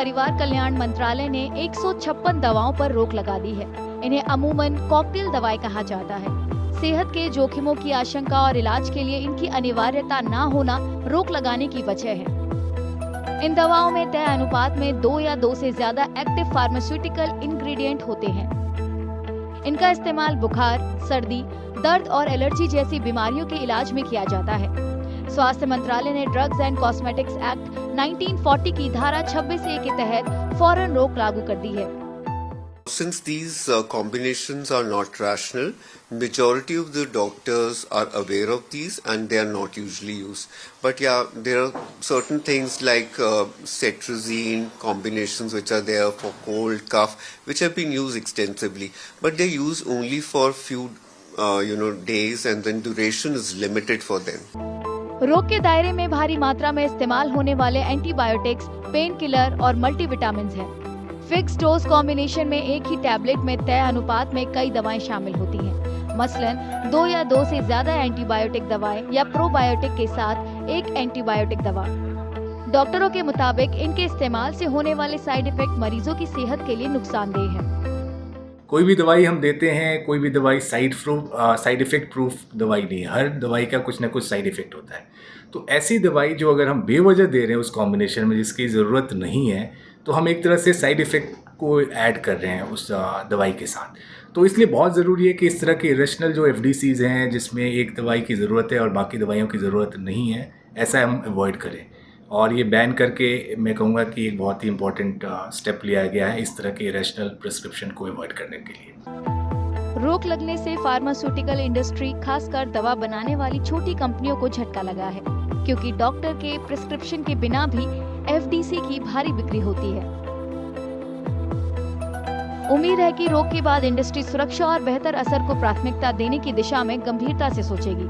परिवार कल्याण मंत्रालय ने 156 दवाओं पर रोक लगा दी है। इन्हें अमूमन कॉकटेल दवाएं कहा जाता है। सेहत के जोखिमों की आशंका और इलाज के लिए इनकी अनिवार्यता न होना रोक लगाने की वजह है। इन दवाओं में तय अनुपात में 2 या 2 से ज्यादा एक्टिव फार्मास्यूटिकल इंग्रेडिएंट होते हैं। इनका इस्तेमाल बुखार, सर्दी, दर्द और एलर्जी जैसी बीमारियों के इलाज में किया जाता है। स्वास्थ्य मंत्रालय ने ड्रग्स एंड कॉस्मेटिक्स एक्ट 1940 की धारा 26A के तहत फौरन रोक लागू कर दी है। Since these combinations are not rational, majority of the doctors are aware of these and they are not usually used. But yeah, there are certain things like cetirizine combinations which are there for cold, cough, which have been used extensively. But they're used only for few, days, and then duration is limited for them. रोग के दायरे में भारी मात्रा में इस्तेमाल होने वाले एंटीबायोटिक्स, पेन किलर और मल्टीविटामिन्स हैं। फिक्स डोज कॉम्बिनेशन में एक ही टैबलेट में तय अनुपात में कई दवाएं शामिल होती हैं। मसलन 2 या 2 से ज्यादा एंटीबायोटिक दवाएं या प्रोबायोटिक के साथ एक एंटीबायोटिक दवा। डॉक्टरों के मुताबिक इनके इस्तेमाल से होने वाले साइड इफेक्ट मरीजों की सेहत के लिए नुकसानदेह है। कोई भी दवाई हम देते हैं, कोई भी दवाई साइड इफेक्ट प्रूफ दवाई नहीं है। हर दवाई का कुछ ना कुछ साइड इफेक्ट होता है। तो ऐसी दवाई जो अगर हम बेवजह दे रहे हैं उस कॉम्बिनेशन में जिसकी ज़रूरत नहीं है, तो हम एक तरह से साइड इफ़ेक्ट को ऐड कर रहे हैं उस दवाई के साथ। तो इसलिए बहुत ज़रूरी है कि इस तरह के इरेशनल जो FDCs हैं जिसमें एक दवाई की ज़रूरत है और बाकी दवाइयों की ज़रूरत नहीं है, ऐसा हम अवॉइड करें। और ये बैन करके मैं कहूँगा कि एक बहुत ही इम्पोर्टेंट स्टेप लिया गया है इस तरह के इरेशनल प्रिस्क्रिप्शन को अवॉइड करने के लिए। रोक लगने से फार्मास्यूटिकल इंडस्ट्री, खासकर दवा बनाने वाली छोटी कंपनियों को झटका लगा है, क्योंकि डॉक्टर के प्रिस्क्रिप्शन के बिना भी FDC की भारी बिक्री होती है। उम्मीद है कि रोक के बाद इंडस्ट्री सुरक्षा और बेहतर असर को प्राथमिकता देने की दिशा में गंभीरता से सोचेगी।